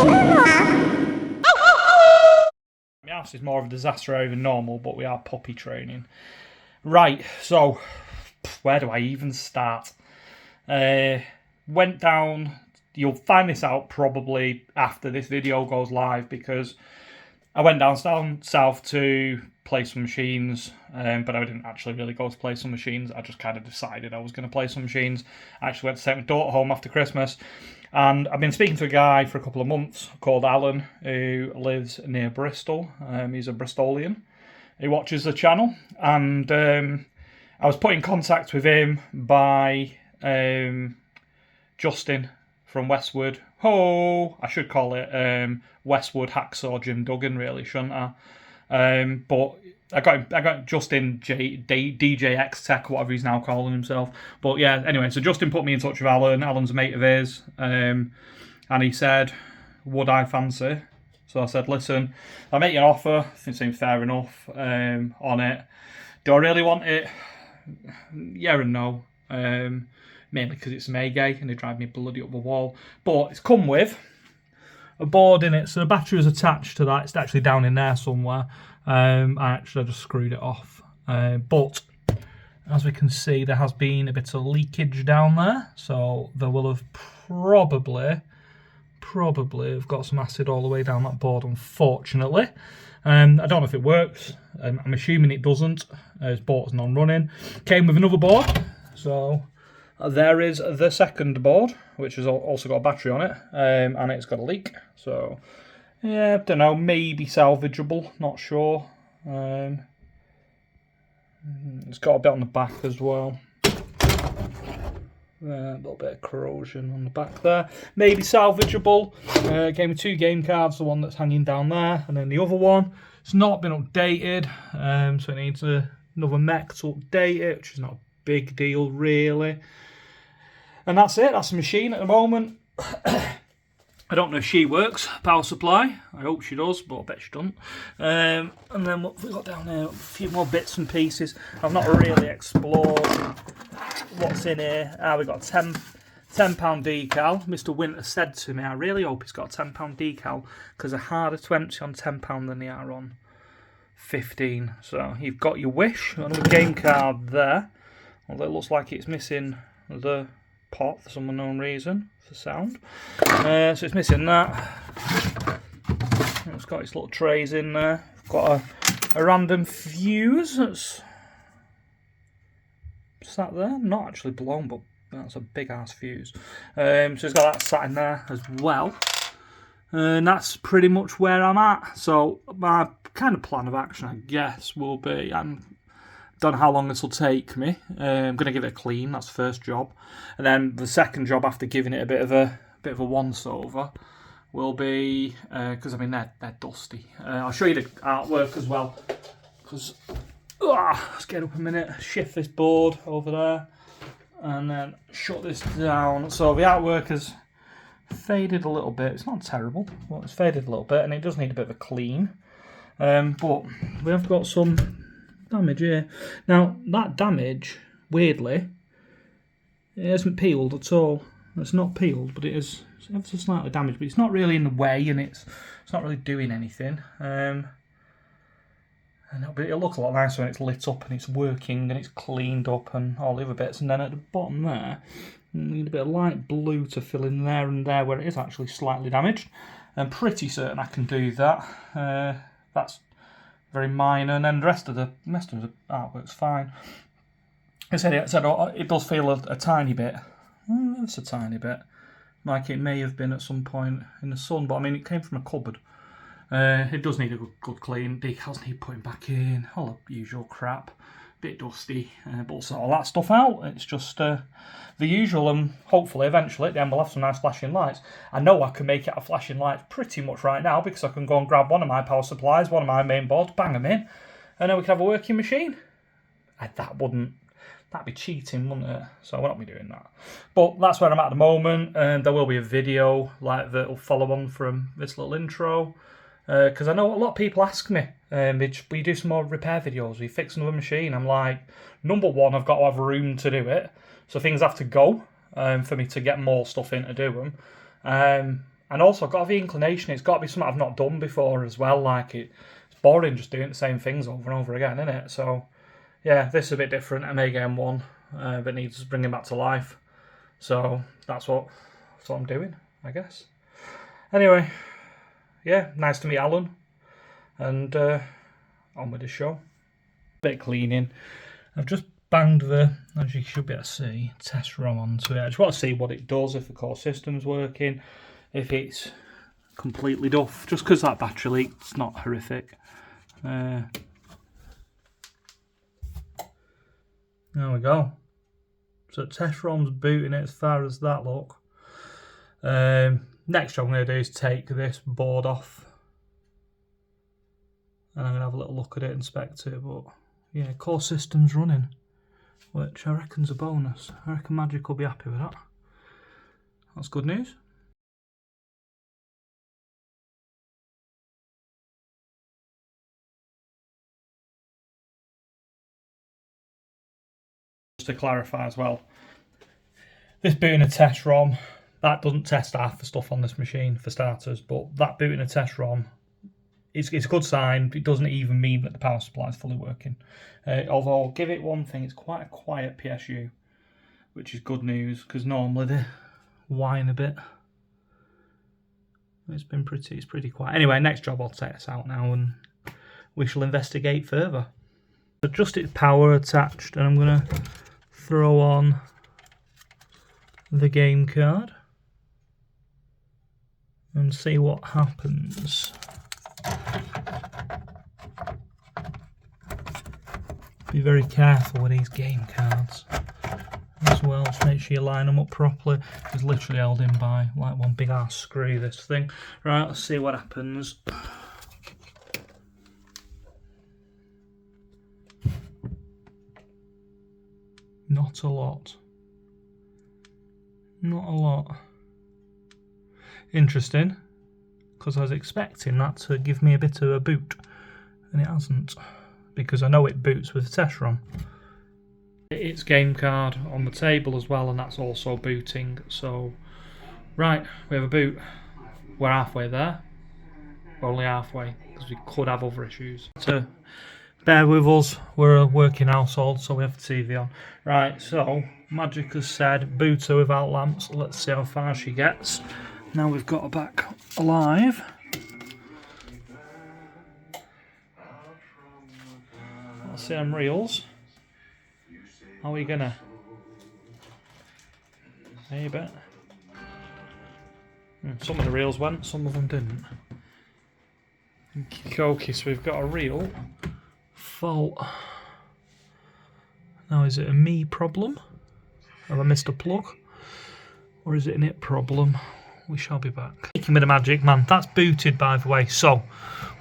My house is more of a disaster area than normal, but we are puppy training. Right, so where do I even start? Went down. You'll find this out probably after this video goes live, because I went down south to play some machines, but I didn't actually really go to play some machines. I just kind of decided I was going to play some machines. I actually went to take my daughter home after Christmas, and I've been speaking to a guy for a couple of months called Alan, who lives near Bristol. He's a Bristolian. He watches the channel, and I was put in contact with him by Justin from Westwood. I should call it Westwood Hacksaw Jim Duggan, really, shouldn't I? But I got Justin DJ X Tech, whatever he's now calling himself. But yeah, anyway, so Justin put me in touch with Alan. Alan's a mate of his, and he said, would I fancy? So I said, listen, I'll make you an offer. I think it seems fair enough on it. Do I really want it? Yeah and no. Mainly because it's May-gay and they drive me bloody up the wall. But it's come with a board in it, so the battery is attached to that. It's actually down in there somewhere. I just screwed it off. But as we can see, there has been a bit of leakage down there, so there will have probably have got some acid all the way down that board, unfortunately. I don't know if it works. I'm assuming it doesn't. This board's non-running. Came with another board, so there is the second board, which has also got a battery on it, and it's got a leak. So, yeah, don't know, maybe salvageable, not sure. It's got a bit on the back as well. A little bit of corrosion on the back there. Maybe salvageable. Gave me 2 game cards, the one that's hanging down there, and then the other one. It's not been updated, so it needs another mech to update it, which is not a big deal, really. And that's it. That's the machine at the moment. I don't know if she works, power supply. I hope she does, but I bet she doesn't. And then what have we got down there? A few more bits and pieces. I've not really explored what's in here. We got a £10 decal. Mr. Winter said to me, I really hope he's got a £10 decal, because they're harder to empty on £10 than they are on 15. So you've got your wish. Another game card there. Although it looks like it's missing the pot for some unknown reason for sound. So it's missing that. It's got its little trays in there. Got a random fuse that's sat there. Not actually blown, but that's a big ass fuse. So it's got that sat in there as well. And that's pretty much where I'm at. So my kind of plan of action, I guess, will be, don't know how long this will take me. I'm going to give it a clean. That's the first job, and then the second job, after giving it a bit of a once over, will be because I mean they're dusty. I'll show you the artwork as well. Because let's get up a minute. Shift this board over there, and then shut this down. So the artwork has faded a little bit. It's not terrible, but it's faded a little bit, and it does need a bit of a clean. But we have got some damage here. Now that damage, weirdly, it hasn't peeled at all. It's not peeled, but it is ever so slightly damaged. But it's not really in the way, and it's not really doing anything. And it'll look a lot nicer when it's lit up and it's working and it's cleaned up and all the other bits. And then at the bottom there, you need a bit of light blue to fill in there and there where it is actually slightly damaged. I'm pretty certain I can do that. That's very minor, and then the rest of the artwork's fine. I said it does feel a tiny bit. It's a tiny bit like it may have been at some point in the sun, but I mean it came from a cupboard. It does need a good clean. Decals need putting back in. All the usual crap. Bit dusty, but we'll sort all that stuff out. It's just the usual, and hopefully eventually at the end we'll have some nice flashing lights. I know I can make it a flashing lights pretty much right now, because I can go and grab one of my power supplies, one of my main boards, bang them in, and then we can have a working machine. That'd be cheating, wouldn't it? So we're not be doing that. But that's where I'm at the moment, and there will be a video like that will follow on from this little intro. Because I know a lot of people ask me, will you do some more repair videos? Will you fix another machine? I'm like, number one, I've got to have room to do it. So things have to go for me to get more stuff in to do them. And also, I've got the inclination, it's got to be something I've not done before as well. Like, it's boring just doing the same things over and over again, isn't it? So, yeah, this is a bit different. I may get M1, but needs bringing back to life. So, that's what I'm doing, I guess. Anyway, yeah, nice to meet Alan. And on with the show. Bit of cleaning. I've just banged the, as you should be able to see, test ROM onto it. I just want to see what it does, if the core system's working, if it's completely duff. Just because that battery leak, it's not horrific. There we go. So test ROM's booting it as far as that look. Next job I'm going to do is take this board off. And I'm going to have a little look at it, inspect it. But yeah, core system's running, which I reckon's a bonus. I reckon Magic will be happy with that. That's good news. Just to clarify as well, this booting a test ROM, that doesn't test half the stuff on this machine for starters, but that booting a test ROM, it's a good sign. It doesn't even mean that the power supply is fully working. Although I'll give it one thing, it's quite a quiet PSU, which is good news, because normally they whine a bit. It's pretty quiet. Anyway, next job I'll take this out now and we shall investigate further. So just its power attached, and I'm going to throw on the game card and see what happens. Be very careful with these game cards as well. Just make sure you line them up properly. It's literally held in by like one big ass screw, this thing. Right, let's see what happens. Not a lot. Not a lot. Interesting, because I was expecting that to give me a bit of a boot, and it hasn't, because I know it boots with the test ROM. It's game card on the table as well, and that's also booting. So, right, we have a boot. We're halfway there. We're only halfway, because we could have other issues. So, bear with us, we're a working household, so we have the TV on. Right, so Magic has said booter without lamps. Let's see how far she gets. Now we've got her back alive. Let's see them reels. How are you gonna? Hey, you bet. Some of the reels went, some of them didn't. Okay, so we've got a reel fault. Now, is it a me problem? Have I missed a plug? Or is it an it problem? We shall be back. Speaking with the Magic, man, that's booted, by the way. So,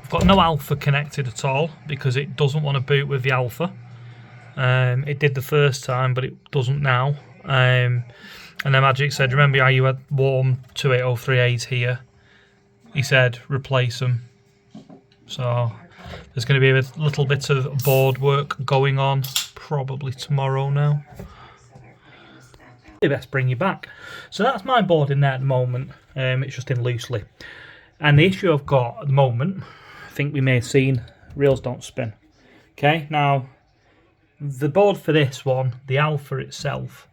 we've got no alpha connected at all, because it doesn't want to boot with the alpha. It did the first time, but it doesn't now. And then Magic said, remember how you had warm 28038s here? He said, replace them. So, there's going to be a little bit of board work going on, probably tomorrow now. Best bring you back. So that's my board in there at the moment. It's just in loosely. And the issue I've got at the moment, I think we may have seen, reels don't spin. Okay, now, the board for this one, the alpha itself,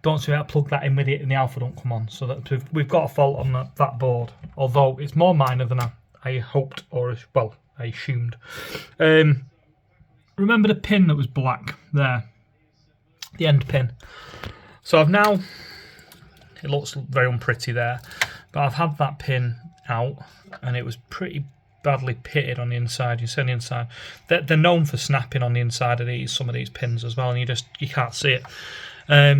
don't see how to plug that in with it and the alpha don't come on. So that we've got a fault on that board. Although it's more minor than I hoped, or, well, I assumed. Remember the pin that was black there? The end pin. So I've now, it looks very unpretty there, but I've had that pin out and it was pretty badly pitted on the inside. You see on the inside. They're known for snapping on the inside of some of these pins as well, and you can't see it.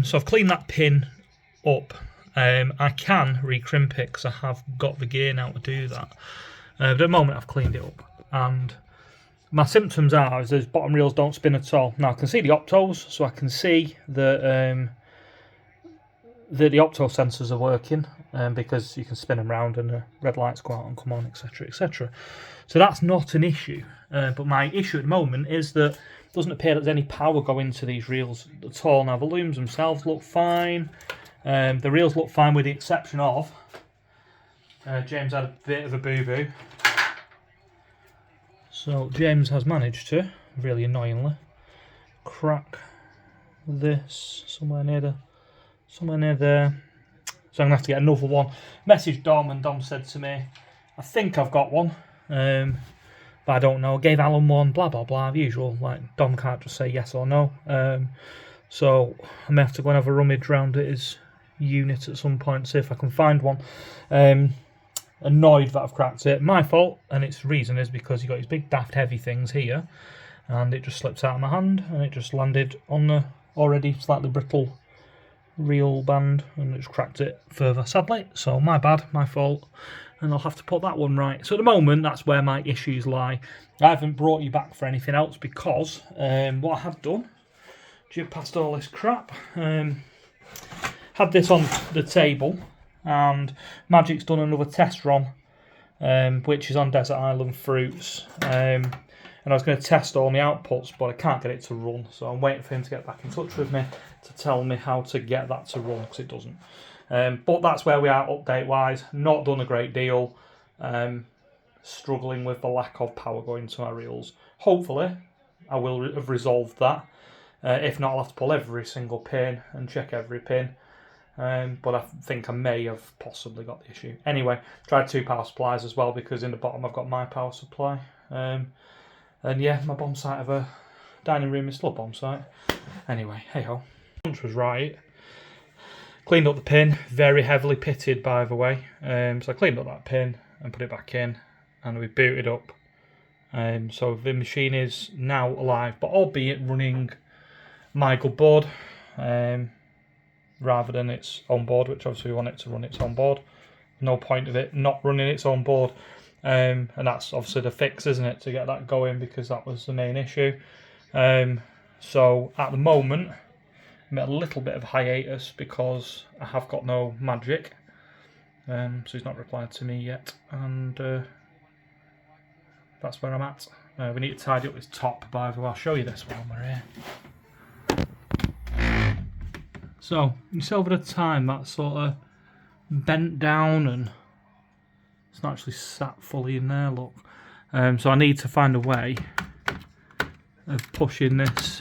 So I've cleaned that pin up. I can recrimp it because I have got the gear now to do that. But at the moment I've cleaned it up, and my symptoms are is those bottom reels don't spin at all. Now I can see the optos, so I can see that the opto sensors are working, because you can spin them round and the red lights go out and come on, etc, etc. So that's not an issue. But my issue at the moment is that it doesn't appear there's any power going to these reels at all. Now the looms themselves look fine. The reels look fine with the exception of James had a bit of a boo-boo. So James has managed to, really annoyingly, crack this somewhere near there. So I'm gonna have to get another one. Message Dom, and Dom said to me, I think I've got one, but I don't know. Gave Alan one, blah blah blah, the usual. Like Dom can't just say yes or no. So I may have to go and have a rummage round at his unit at some point, see if I can find one. Annoyed that I've cracked it. My fault, and its reason is because you got these big daft heavy things here, and it just slips out of my hand, and it just landed on the already slightly brittle reel band, and it's cracked it further, sadly. So my bad, my fault, and I'll have to put that one right. So at the moment, that's where my issues lie. I haven't brought you back for anything else because what I have done, past all this crap, had this on the table, and Magic's done another test ROM, which is on Desert Island Fruits, and I was going to test all my outputs, but I can't get it to run, so I'm waiting for him to get back in touch with me to tell me how to get that to run, because it doesn't. But that's where we are update-wise. Not done a great deal. Struggling with the lack of power going to my reels. Hopefully, I will have resolved that. If not, I'll have to pull every single pin and check every pin. But I think I may have possibly got the issue. Anyway, tried 2 power supplies as well, because in the bottom I've got my power supply. And yeah, my bomb site of a dining room is still a bomb site. Anyway, hey ho. Punch was right. Cleaned up the pin, very heavily pitted by the way. So I cleaned up that pin and put it back in, and we booted up. So the machine is now alive, but albeit running my good board. Rather than its own board, which obviously we want it to run its own board. No point of it not running its own board. And that's obviously the fix, isn't it, to get that going, because that was the main issue. So at the moment, I'm at a little bit of hiatus because I have got no Magic. So he's not replied to me yet, and that's where I'm at. We need to tidy up this top, by the way. I'll show you this while we're here. So, you see over the time that sort of bent down and it's not actually sat fully in there, look. So I need to find a way of pushing this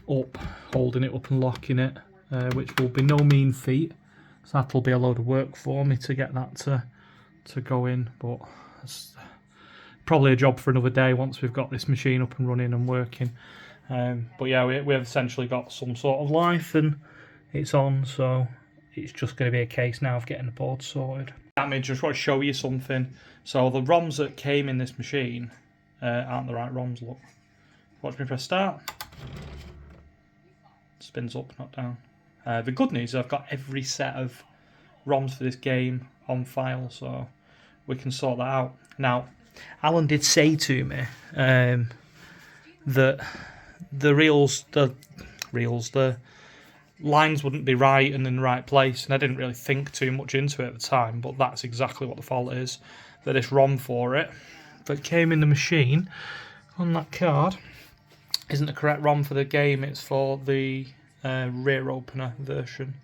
up, holding it up and locking it, which will be no mean feat. So that'll be a load of work for me to get that to go in, but it's probably a job for another day once we've got this machine up and running and working. But yeah, we have essentially got some sort of life and it's on, so it's just going to be a case now of getting the board sorted. I mean, just want to show you something. So the ROMs that came in this machine aren't the right ROMs, look. Watch me press start. Spins up, not down. The good news is I've got every set of ROMs for this game on file, so we can sort that out. Now, Alan did say to me that the lines wouldn't be right and in the right place, and I didn't really think too much into it at the time, but that's exactly what the fault is. That this ROM for it that came in the machine on that card isn't the correct ROM for the game. It's for the rear opener version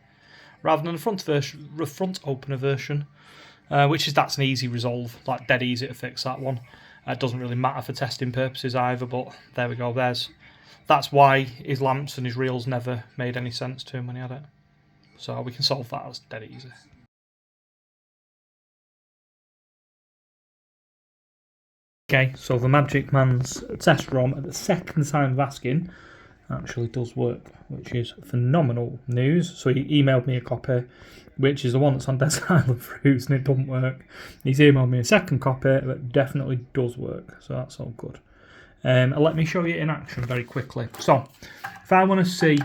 rather than the front opener version, that's an easy resolve, like dead easy to fix that one. It doesn't really matter for testing purposes either, but there we go. That's why his lamps and his reels never made any sense to him when he had it. So we can solve that. It's dead easy. Okay, so the Magic Man's test ROM at the second time of asking actually does work, which is phenomenal news. So he emailed me a copy, which is the one that's on Desert Island Fruits, and it doesn't work. He's emailed me a second copy that definitely does work, so that's all good. Let me show you in action very quickly. So, if I want to see,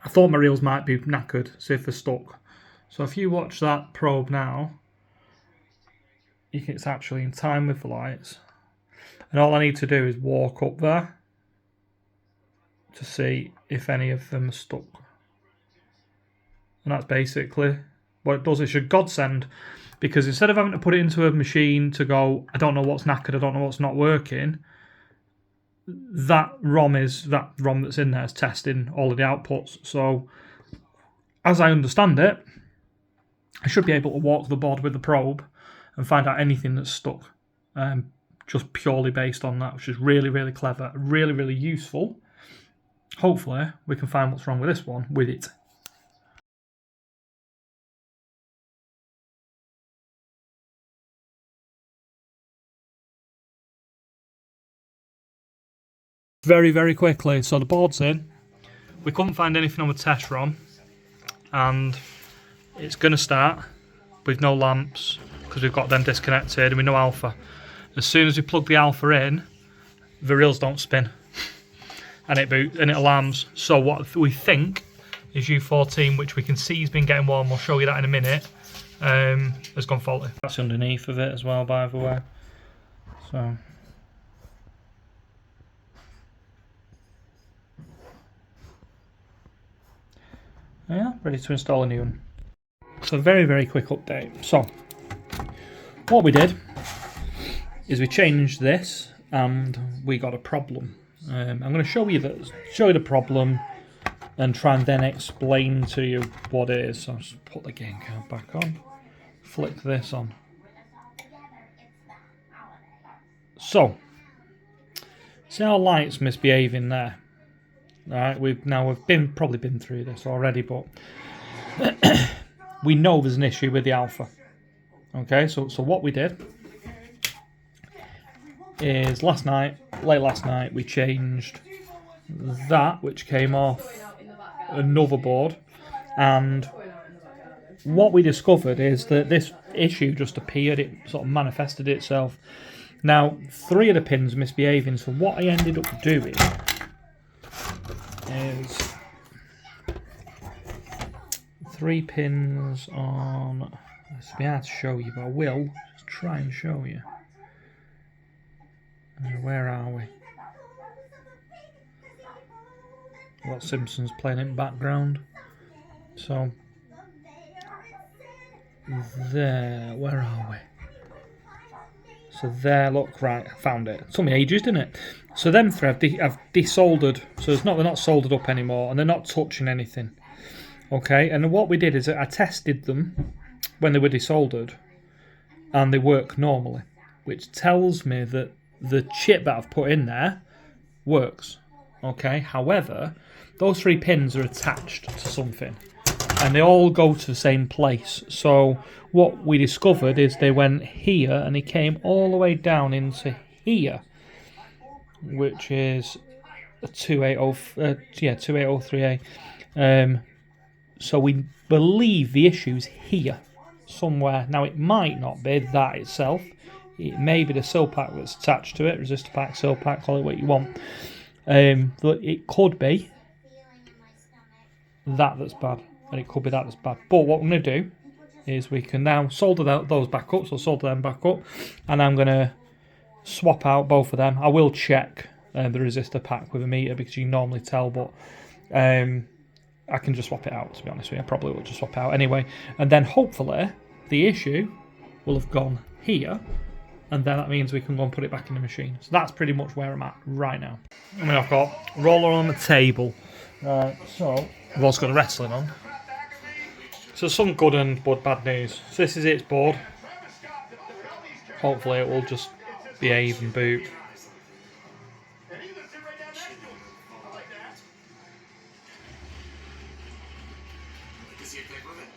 I thought my reels might be knackered, see if they're stuck. So if you watch that probe now, it's actually in time with the lights. And all I need to do is walk up there to see if any of them are stuck. And that's basically what it does. It's a godsend, because instead of having to put it into a machine to go, I don't know what's knackered, I don't know what's not working, that ROM that's in there is testing all of the outputs. So as I understand it, I should be able to walk the board with the probe and find out anything that's stuck, just purely based on that, which is really, really clever, really, really useful. Hopefully, we can find what's wrong with this one with it. Very, very quickly, so the board's in. We couldn't find anything on the test ROM, and it's going to start with no lamps because we've got them disconnected and with no alpha. As soon as we plug the alpha in, the reels don't spin and it alarms. So what we think is U14, which we can see has been getting warm, we'll show you that in a minute, has gone faulty. That's underneath of it as well, by the way. So yeah, ready to install a new one. So very, very quick update. So what we did is we changed this and we got a problem. I'm going to show you the problem and try and then explain to you what it is. So I'll just put the gain card back on, flick this on. So see our light's misbehaving there. Alright, we've probably been through this already, but we know there's an issue with the alpha. Okay, so what we did is late last night, we changed that, which came off another board, and what we discovered is that this issue just appeared, it sort of manifested itself. Now, 3 of the pins misbehaving, so what I ended up doing is 3 pins on, it's be hard to show you, but I will just try and show you. Where are we? I've got Simpsons playing in the background. So there, where are we? So there, look, right, I found it. It took me ages, didn't it? So them 3 I've desoldered, so they're not soldered up anymore, and they're not touching anything. Okay, and what we did is I tested them when they were desoldered, and they work normally, which tells me that the chip that I've put in there works. Okay, however, those 3 pins are attached to something, and they all go to the same place. So what we discovered is they went here and they came all the way down into here, which is a 2803A. So we believe the issue's here somewhere. Now it might not be that itself. It may be the sill pack that's attached to it, resistor pack, sill pack, call it what you want. But it could be that's bad, and it could be that's bad. But what I'm going to do is we can now solder those back up, so solder them back up, and I'm going to swap out both of them. I will check the resistor pack with a meter because you can normally tell, but I can just swap it out, to be honest with you. I probably will just swap it out anyway, and then hopefully the issue will have gone here, and then that means we can go and put it back in the machine. So that's pretty much where I'm at right now. I mean, I've got roller on the table, so I've also got the wrestling on. So some good and bad news. So this is its board. Hopefully it will just behave and boot.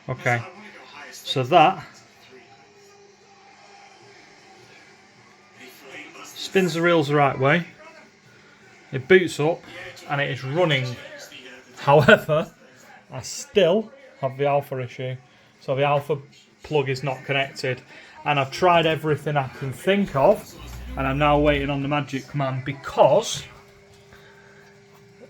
Okay, so that spins the reels the right way, it boots up and it is running. However, I still have the alpha issue, so the alpha plug is not connected, and I've tried everything I can think of, and I'm now waiting on the magic command because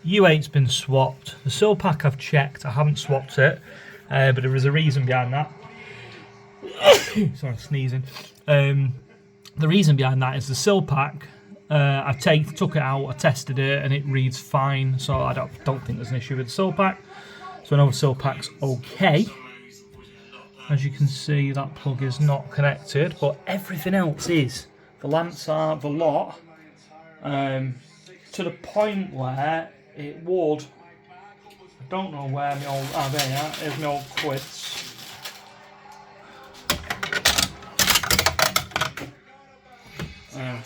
U8's been swapped. The sill pack I've checked, I haven't swapped it, but there is a reason behind that. Sorry, sneezing. The reason behind that is the sill pack. I took it out, I tested it, and it reads fine. So I don't think there's an issue with the sill pack. So I know the sill pack's okay. As you can see, that plug is not connected, but everything else is. The lamps are, the lot, to the point where it would. I don't know where my old. Ah, there you are. There's my old quids.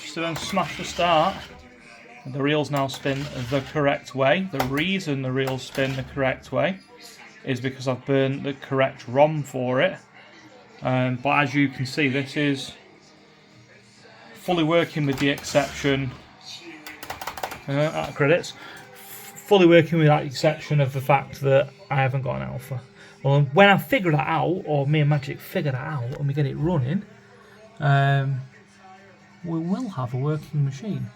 just to then smash the start. The reels now spin the correct way. The reason the reels spin the correct way is because I've burnt the correct ROM for it. But as you can see, this is fully working with the exception, credits, fully working with that exception of the fact that I haven't got an alpha. Well, when I figure that out, or me and Magic figure that out, and we get it running, we will have a working machine.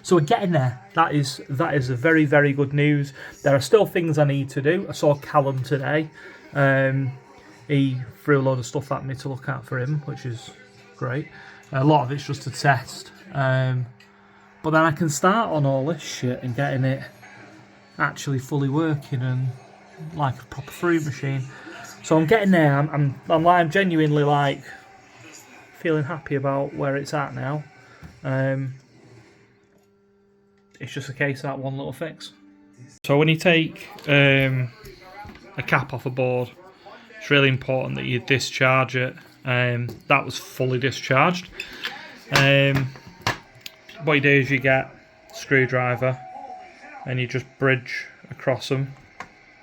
So we're getting there. That is a very, very good news. There are still things I need to do. I saw Callum today. He threw a load of stuff at me to look at for him, which is great. A lot of it's just a test. But then I can start on all this shit and getting it actually fully working and like a proper fruit machine. So I'm getting there. I'm genuinely like feeling happy about where it's at now. It's just a case of that one little fix. So when you take a cap off a board, it's really important that you discharge it. That was fully discharged. What you do is you get a screwdriver and you just bridge across them.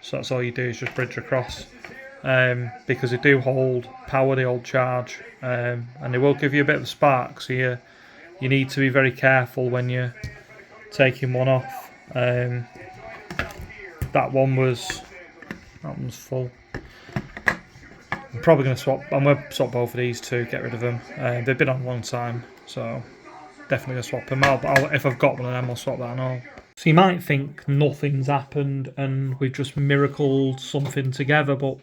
So that's all you do, is just bridge across. Because they do hold power, they hold charge, and they will give you a bit of a spark. So you need to be very careful when you're taking one off. That one's full. I'm probably going to swap. I'm going to swap both of these to get rid of them. They've been on a long time, so definitely going to swap them out. But if I've got one of them, I'll swap that and all. So you might think nothing's happened and we've just miracled something together, but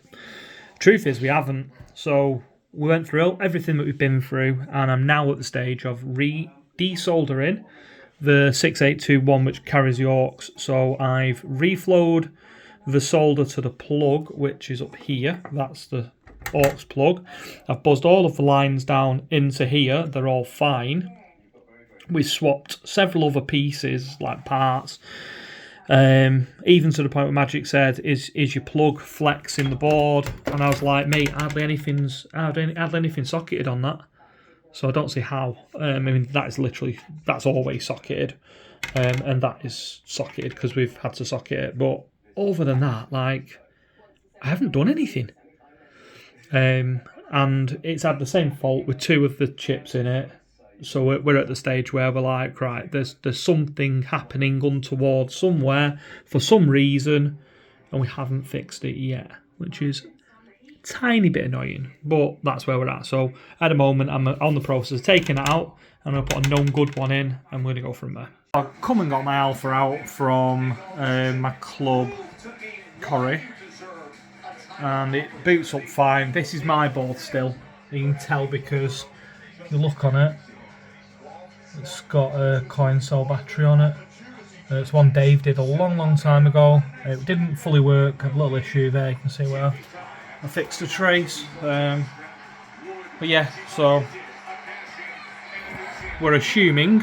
truth is we haven't. So we went through everything that we've been through, and I'm now at the stage of desoldering the 6821, which carries the aux. So I've reflowed the solder to the plug, which is up here. That's the aux plug. I've buzzed all of the lines down into here. They're all fine. We swapped several other pieces, like parts, even to the point where Magic said, is your plug flexing the board? And I was like, mate, hardly anything's socketed on that. So I don't see how. I mean, that's always socketed. And that is socketed because we've had to socket it. But other than that, like, I haven't done anything. And it's had the same fault with two of the chips in it. So we're at the stage where we're like, right, there's something happening untoward somewhere for some reason, and we haven't fixed it yet, which is a tiny bit annoying, but that's where we're at. So at the moment, I'm on the process of taking it out. I'm going to put a known good one in, and we're going to go from there. I've come and got my alpha out from my club, Corrie, and it boots up fine. This is my board still. You can tell because if you look on it, it's got a coin cell battery on it. It's one Dave did a long time ago. It didn't fully work, a little issue there, you can see where I fixed the trace. But yeah, so we're assuming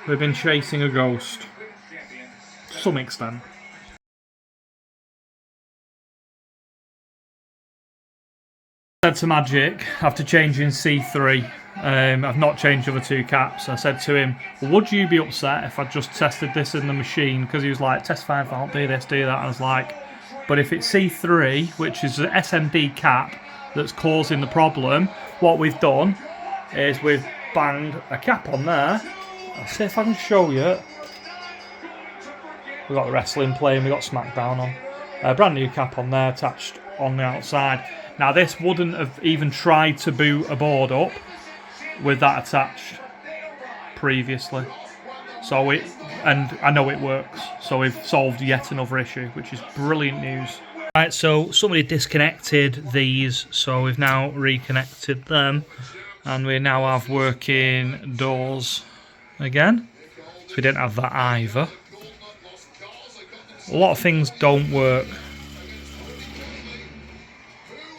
we've been chasing a ghost to some extent. I said to Magic, after changing C3, I've not changed the other two caps. I said to him, would you be upset if I just tested this in the machine? Because he was like, test 5 out, do this, do that. I was like, but if it's C3, which is the SMD cap that's causing the problem, what we've done is we've banged a cap on there. I'll see if I can show you. We've got the wrestling playing, we've got SmackDown on. A brand new cap on there attached on the outside. Now this wouldn't have even tried to boot a board up with that attached previously. And I know it works. So we've solved yet another issue, which is brilliant news. Right, so somebody disconnected these, so we've now reconnected them, and we now have working doors again. So we didn't have that either. A lot of things don't work,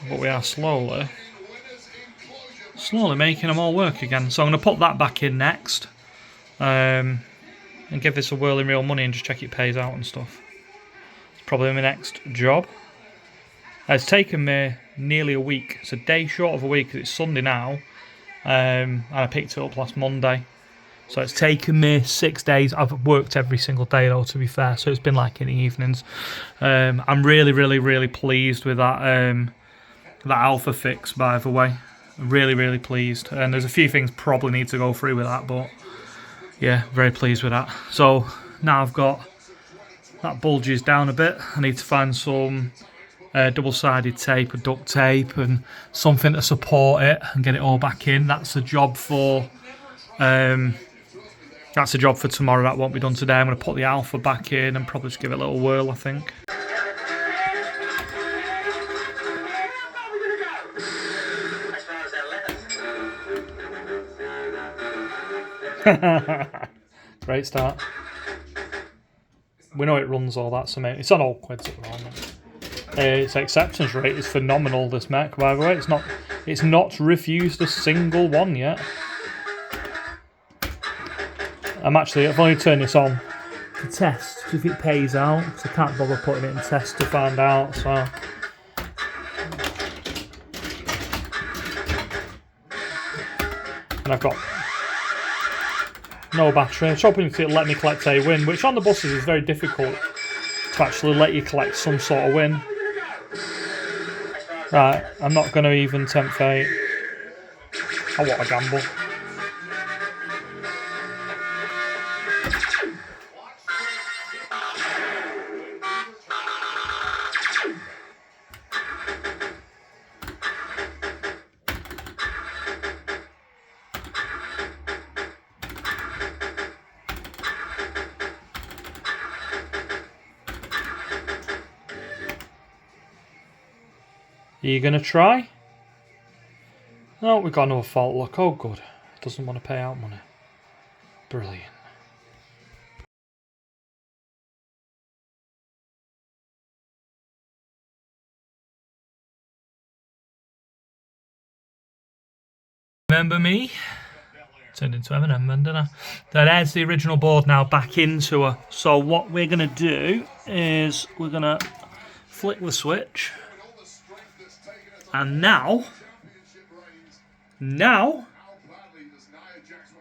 but we are slowly making them all work again. So I'm going to put that back in next, and give this a whirl in real money and just check it pays out and stuff. It's probably my next job. It's taken me nearly a week. It's a day short of a week because it's Sunday now, and I picked it up last Monday. So it's taken me 6 days. I've worked every single day though, to be fair, so it's been like in the evenings. I'm really pleased with that that alpha fix, by the way. Really pleased. And there's a few things probably need to go through with that, but yeah, very pleased with that. So now I've got that bulges down a bit. I need to find some double-sided tape or duct tape and something to support it and get it all back in. That's a job for tomorrow. That won't be done today. I'm going to put the alpha back in and probably just give it a little whirl, I think. Great start. We know it runs all that, so mate, it's on all quids at the moment. Its acceptance rate is phenomenal, this mech, by the way. It's not refused a single one yet. I've only turned this on to test if it pays out, because I can't bother putting it in test to find out, so. And I've got no battery. I was hoping it'd let me collect a win, which on the buses is very difficult to actually let you collect some sort of win. Right, I'm not going to even tempt fate. I want a gamble. Are you going to try? No, we've got another fault look. Oh, good. Doesn't want to pay out money. Brilliant. Remember me? Turned into M&M then, didn't I? There's the original board now back into her. So what we're going to do is we're going to flick the switch. And now, go out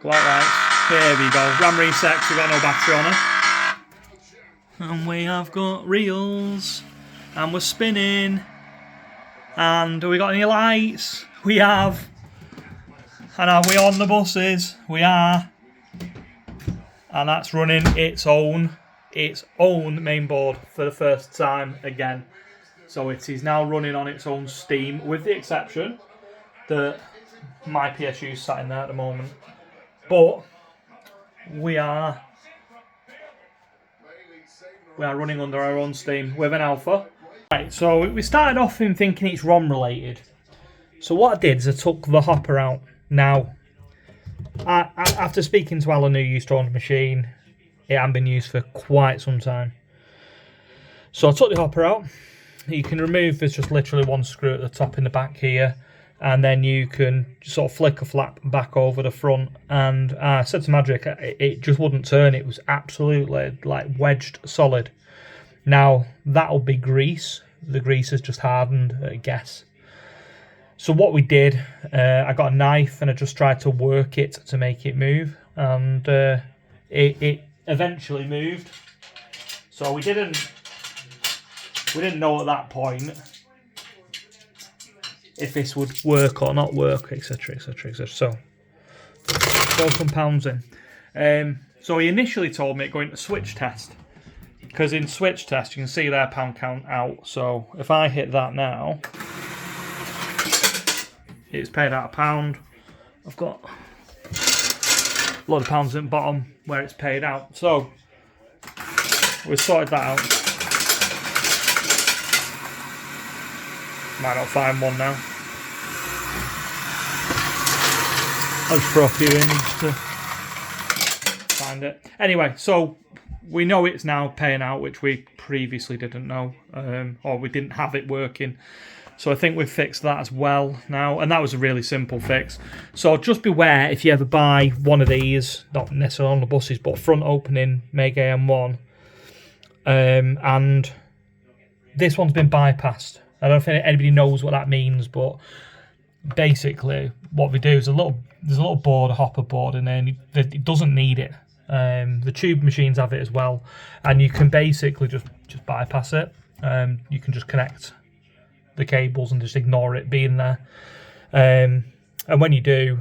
lights. Here we go. RAM reset, we've got no battery on her. And we have got reels. And we're spinning. And have we got any lights? We have. And are we on the buses? We are. And that's running its own main board for the first time again. So it is now running on its own steam, with the exception that my PSU is sat in there at the moment. But we are running under our own steam with an alpha. Right, so we started off in thinking it's ROM related. So what I did is I took the hopper out. Now, after speaking to Alan, who used to own the machine, it hadn't been used for quite some time. So I took the hopper out. You can remove, there's just literally one screw at the top in the back here, and then you can sort of flick a flap back over the front. And I said to Magic, it just wouldn't turn. It was absolutely like wedged solid. Now that'll be grease. The grease has just hardened, I guess. So what we did, I got a knife and I just tried to work it to make it move, and it eventually moved. So we didn't know at that point if this would work or not work, etc, etc, etc. So, £12 in. So he initially told me going to switch test, because in switch test you can see their pound count out. So if I hit that now, it's paid out £1. I've got a lot of pounds in the bottom where it's paid out. So we've sorted that out. Might not find one now. I'll just throw a few in just to find it. Anyway, so we know it's now paying out, which we previously didn't know, or we didn't have it working. So I think we've fixed that as well now, and that was a really simple fix. So just beware if you ever buy one of these, not necessarily on the buses, but front opening Mega AM1, and this one's been bypassed. I don't think anybody knows what that means, but basically what we do is a little there's a little board, a hopper board in there, and it doesn't need it. The tube machines have it as well, and you can basically just bypass it. You can just connect the cables and just ignore it being there. And when you do,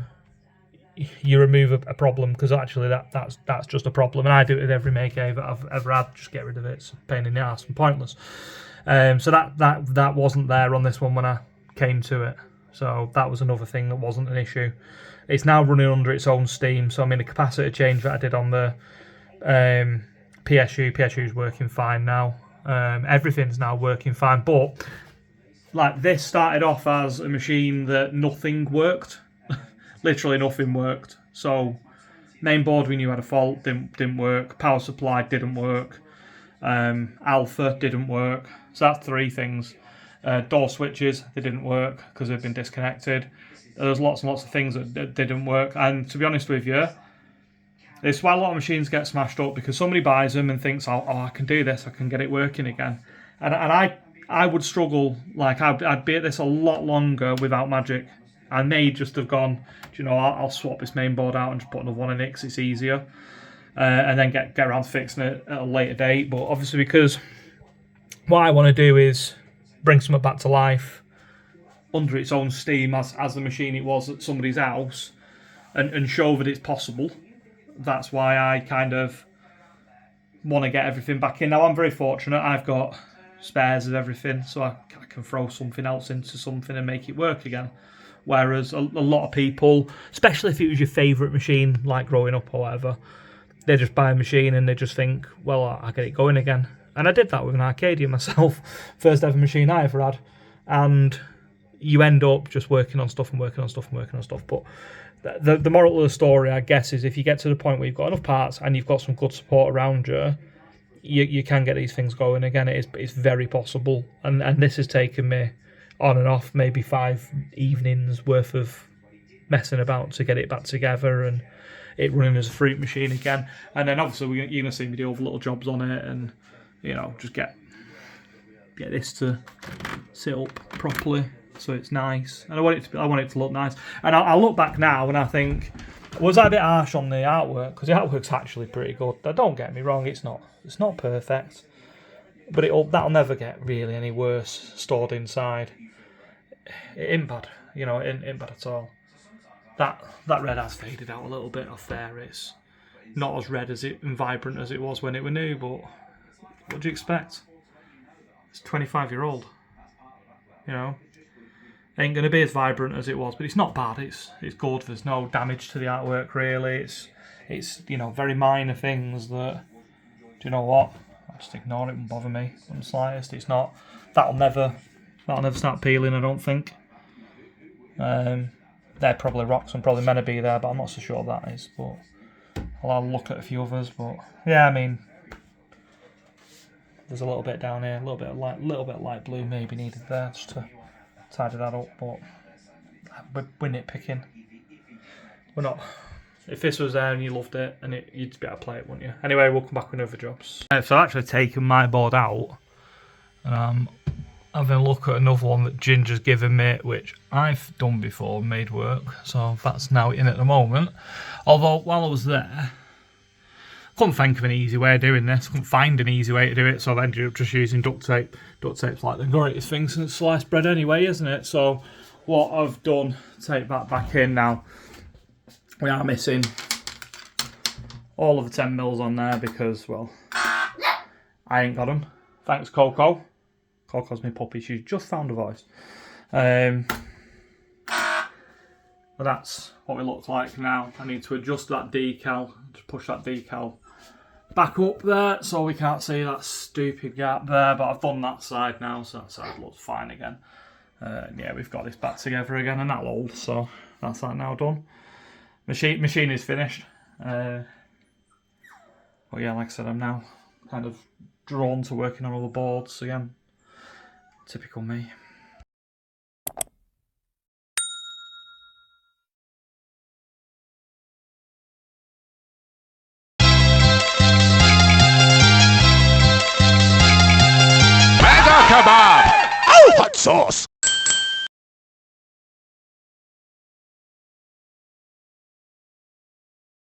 you remove a problem, because actually that's just a problem, and I do it with every make that I've ever had. Just get rid of it. It's a pain in the ass and pointless. So that wasn't there on this one when I came to it. So that was another thing that wasn't an issue. It's now running under its own steam. So I mean, the capacitor change that I did on the PSU is working fine now. Everything's now working fine. But like, this started off as a machine that nothing worked. Literally nothing worked. So main board, we knew had a fault, didn't work. Power supply didn't work. Alpha didn't work. So that's 3 things. Door switches, they didn't work because they've been disconnected. There's lots and lots of things that didn't work. And to be honest with you, it's why a lot of machines get smashed up, because somebody buys them and thinks, oh, I can do this, I can get it working again. And I would struggle. Like, I'd be at this a lot longer without magic. I may just have gone, do you know, I'll swap this main board out and just put another one in it because it's easier. And then get around to fixing it at a later date. But obviously, because what I want to do is bring something back to life under its own steam as the machine it was at somebody's house, and show that it's possible. That's why I kind of want to get everything back in. Now, I'm very fortunate. I've got spares of everything, so I can throw something else into something and make it work again. Whereas a lot of people, especially if it was your favourite machine, like growing up or whatever, they just buy a machine and they just think, well, I get it going again. And I did that with an Arcadia myself, first ever machine I ever had. And you end up just working on stuff and working on stuff and working on stuff. But the moral of the story, I guess, is if you get to the point where you've got enough parts and you've got some good support around you, you can get these things going again. It's very possible. And this has taken me on and off maybe 5 evenings worth of messing about to get it back together and it running as a fruit machine again. And then obviously you're going to see me do other little jobs on it, and you know, just get this to sit up properly so it's nice. And I want it to look nice. And I look back now and I think, was I a bit harsh on the artwork? Because the artwork's actually pretty good. Don't get me wrong, it's not perfect, but that'll never get really any worse stored inside. It ain't bad, you know, it ain't bad at all. That red has faded out a little bit off there. It's not as red and vibrant as it was when it were new, but what do you expect? It's 25-year-old, you know. Ain't going to be as vibrant as it was, but it's not bad. It's good. There's no damage to the artwork really. It's you know, very minor things that, do you know what? I'll just ignore it. It won't bother me in the slightest. It's not. That'll never start peeling, I don't think. They're probably rocks and probably meant to be there, but I'm not so sure that is. But I'll look at a few others. But yeah, I mean, there's a little bit down here, a little bit of light blue maybe needed there just to tidy that up. But we're nitpicking. We're not. If this was there and you loved it, and you'd be able to play it, wouldn't you? Anyway, we'll come back with other jobs. So I've actually taken my board out. Having a look at another one that Ginger's given me, which I've done before, made work. So that's now in at the moment. Although while I was there, I couldn't think of an easy way of doing this. I couldn't find an easy way to do it, so I ended up just using duct tape. Duct tape's like the greatest thing since sliced bread anyway, isn't it? So what I've done, take that back in now. We are missing all of the 10 mils on there because, well, I ain't got them. Thanks, Coco. Coco's my puppy. She's just found a voice. But that's what we look like now. I need to adjust that decal. Just push that decal back up there so we can't see that stupid gap there. But I've done that side now, so that side looks fine again. Yeah, we've got this back together again, and that'll hold. So that's that now done. Machine is finished. But yeah, like I said, I'm now kind of drawn to working on other boards again. Typical me. Mega kebab! Oh, hot sauce!